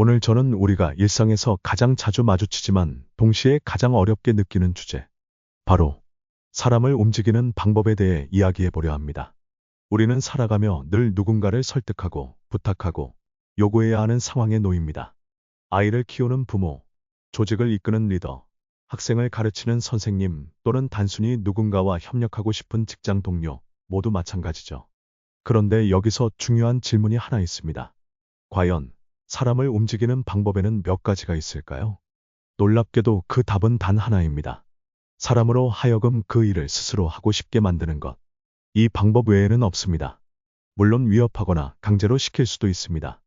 오늘 저는 우리가 일상에서 가장 자주 마주치지만 동시에 가장 어렵게 느끼는 주제, 바로 사람을 움직이는 방법에 대해 이야기해 보려 합니다. 우리는 살아가며 늘 누군가를 설득하고 부탁하고 요구해야 하는 상황에 놓입니다. 아이를 키우는 부모, 조직을 이끄는 리더, 학생을 가르치는 선생님 또는 단순히 누군가와 협력하고 싶은 직장 동료, 모두 마찬가지죠. 그런데 여기서 중요한 질문이 하나 있습니다. 과연 사람을 움직이는 방법에는 몇 가지가 있을까요? 놀랍게도 그 답은 단 하나입니다. 사람으로 하여금 그 일을 스스로 하고 싶게 만드는 것. 이 방법 외에는 없습니다. 물론 위협하거나 강제로 시킬 수도 있습니다.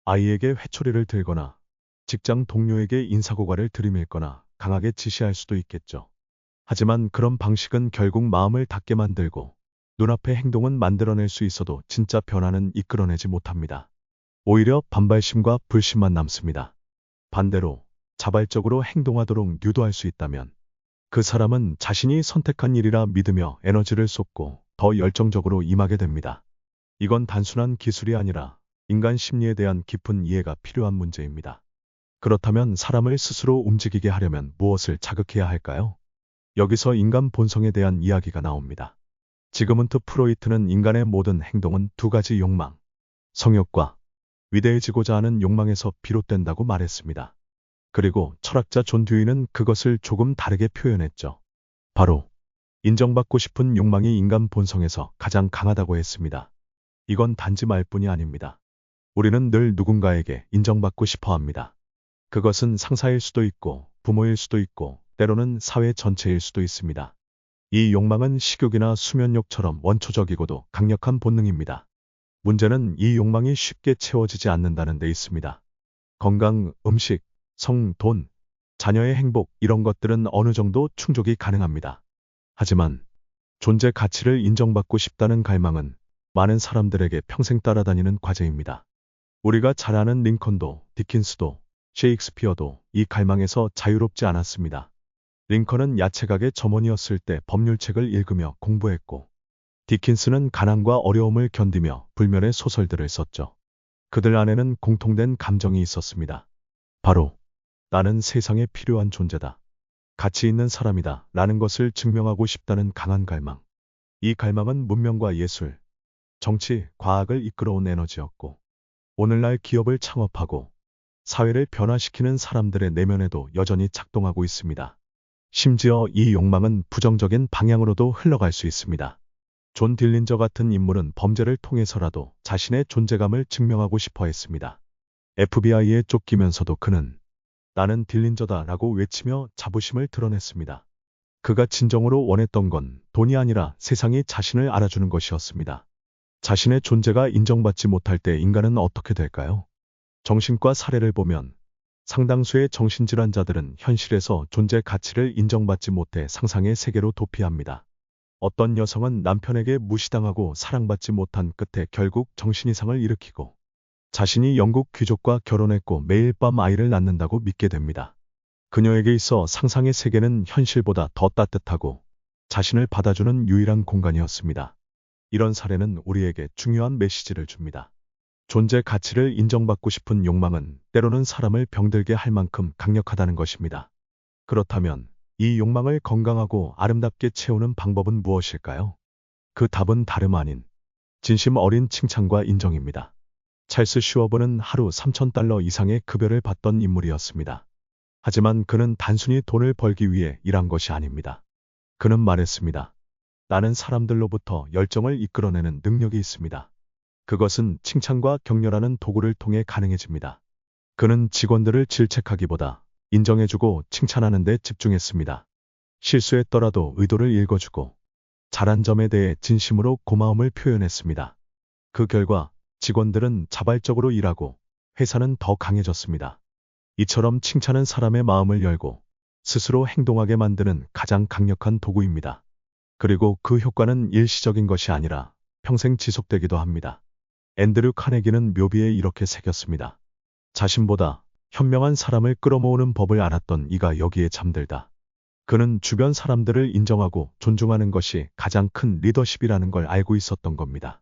아이에게 회초리를 들거나 직장 동료에게 인사고과를 들이밀거나 강하게 지시할 수도 있겠죠. 하지만 그런 방식은 결국 마음을 닫게 만들고 눈앞의 행동은 만들어낼 수 있어도 진짜 변화는 이끌어내지 못합니다. 오히려 반발심과 불신만 남습니다. 반대로 자발적으로 행동하도록 유도할 수 있다면 그 사람은 자신이 선택한 일이라 믿으며 에너지를 쏟고 더 열정적으로 임하게 됩니다. 이건 단순한 기술이 아니라 인간 심리에 대한 깊은 이해가 필요한 문제입니다. 그렇다면 사람을 스스로 움직이게 하려면 무엇을 자극해야 할까요? 여기서 인간 본성에 대한 이야기가 나옵니다. 지그문트 프로이트는 인간의 모든 행동은 두 가지 욕망, 성욕과 위대해지고자 하는 욕망에서 비롯된다고 말했습니다. 그리고 철학자 존 듀이는 그것을 조금 다르게 표현했죠. 바로 인정받고 싶은 욕망이 인간 본성에서 가장 강하다고 했습니다. 이건 단지 말뿐이 아닙니다. 우리는 늘 누군가에게 인정받고 싶어 합니다. 그것은 상사일 수도 있고 부모일 수도 있고 때로는 사회 전체일 수도 있습니다. 이 욕망은 식욕이나 수면욕처럼 원초적이고도 강력한 본능입니다. 문제는 이 욕망이 쉽게 채워지지 않는다는 데 있습니다. 건강, 음식, 성, 돈, 자녀의 행복 이런 것들은 어느 정도 충족이 가능합니다. 하지만 존재 가치를 인정받고 싶다는 갈망은 많은 사람들에게 평생 따라다니는 과제입니다. 우리가 잘 아는 링컨도, 디킨스도, 셰익스피어도 이 갈망에서 자유롭지 않았습니다. 링컨은 야채가게 점원이었을 때 법률책을 읽으며 공부했고 디킨스는 가난과 어려움을 견디며 불면의 소설들을 썼죠. 그들 안에는 공통된 감정이 있었습니다. 바로 나는 세상에 필요한 존재다. 가치 있는 사람이다. 라는 것을 증명하고 싶다는 강한 갈망. 이 갈망은 문명과 예술, 정치, 과학을 이끌어온 에너지였고 오늘날 기업을 창업하고 사회를 변화시키는 사람들의 내면에도 여전히 작동하고 있습니다. 심지어 이 욕망은 부정적인 방향으로도 흘러갈 수 있습니다. 존 딜린저 같은 인물은 범죄를 통해서라도 자신의 존재감을 증명하고 싶어 했습니다. FBI에 쫓기면서도 그는 나는 딜린저다 라고 외치며 자부심을 드러냈습니다. 그가 진정으로 원했던 건 돈이 아니라 세상이 자신을 알아주는 것이었습니다. 자신의 존재가 인정받지 못할 때 인간은 어떻게 될까요? 정신과 사례를 보면 상당수의 정신질환자들은 현실에서 존재 가치를 인정받지 못해 상상의 세계로 도피합니다. 어떤 여성은 남편에게 무시당하고 사랑받지 못한 끝에 결국 정신이상을 일으키고 자신이 영국 귀족과 결혼했고 매일 밤 아이를 낳는다고 믿게 됩니다. 그녀에게 있어 상상의 세계는 현실보다 더 따뜻하고 자신을 받아주는 유일한 공간이었습니다. 이런 사례는 우리에게 중요한 메시지를 줍니다. 존재 가치를 인정받고 싶은 욕망은 때로는 사람을 병들게 할 만큼 강력하다는 것입니다. 그렇다면 이 욕망을 건강하고 아름답게 채우는 방법은 무엇일까요? 그 답은 다름 아닌 진심 어린 칭찬과 인정입니다. 찰스 슈워브는 하루 $3,000 이상의 급여를 받던 인물이었습니다. 하지만 그는 단순히 돈을 벌기 위해 일한 것이 아닙니다. 그는 말했습니다. 나는 사람들로부터 열정을 이끌어내는 능력이 있습니다. 그것은 칭찬과 격려라는 도구를 통해 가능해집니다. 그는 직원들을 질책하기보다 인정해주고 칭찬하는 데 집중했습니다. 실수했더라도 의도를 읽어주고 잘한 점에 대해 진심으로 고마움을 표현했습니다. 그 결과 직원들은 자발적으로 일하고 회사는 더 강해졌습니다. 이처럼 칭찬은 사람의 마음을 열고 스스로 행동하게 만드는 가장 강력한 도구입니다. 그리고 그 효과는 일시적인 것이 아니라 평생 지속되기도 합니다. 앤드류 카네기는 묘비에 이렇게 새겼습니다. 자신보다 현명한 사람을 끌어모으는 법을 알았던 이가 여기에 잠들다. 그는 주변 사람들을 인정하고 존중하는 것이 가장 큰 리더십이라는 걸 알고 있었던 겁니다.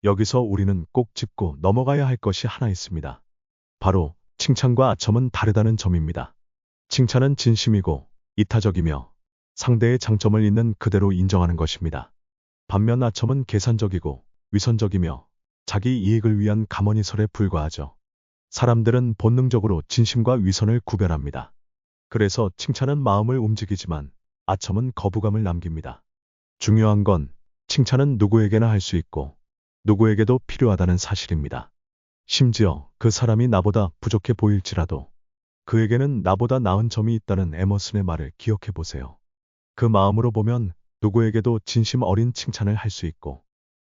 여기서 우리는 꼭 짚고 넘어가야 할 것이 하나 있습니다. 바로 칭찬과 아첨은 다르다는 점입니다. 칭찬은 진심이고 이타적이며 상대의 장점을 있는 그대로 인정하는 것입니다. 반면 아첨은 계산적이고 위선적이며 자기 이익을 위한 감언이설에 불과하죠. 사람들은 본능적으로 진심과 위선을 구별합니다. 그래서 칭찬은 마음을 움직이지만 아첨은 거부감을 남깁니다. 중요한 건 칭찬은 누구에게나 할 수 있고 누구에게도 필요하다는 사실입니다. 심지어 그 사람이 나보다 부족해 보일지라도 그에게는 나보다 나은 점이 있다는 에머슨의 말을 기억해 보세요. 그 마음으로 보면 누구에게도 진심 어린 칭찬을 할 수 있고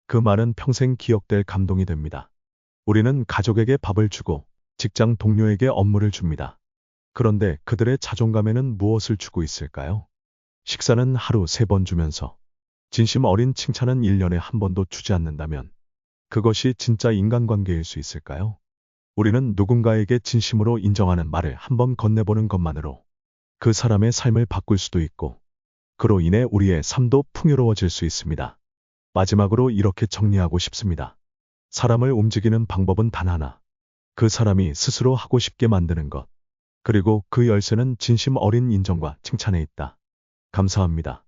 그 말은 평생 기억될 감동이 됩니다. 우리는 가족에게 밥을 주고 직장 동료에게 업무를 줍니다. 그런데 그들의 자존감에는 무엇을 주고 있을까요? 식사는 하루 3번 주면서 진심 어린 칭찬은 1년에 한 번도 주지 않는다면 그것이 진짜 인간관계일 수 있을까요? 우리는 누군가에게 진심으로 인정하는 말을 한 번 건네보는 것만으로 그 사람의 삶을 바꿀 수도 있고 그로 인해 우리의 삶도 풍요로워질 수 있습니다. 마지막으로 이렇게 정리하고 싶습니다. 사람을 움직이는 방법은 단 하나. 그 사람이 스스로 하고 싶게 만드는 것. 그리고 그 열쇠는 진심 어린 인정과 칭찬에 있다. 감사합니다.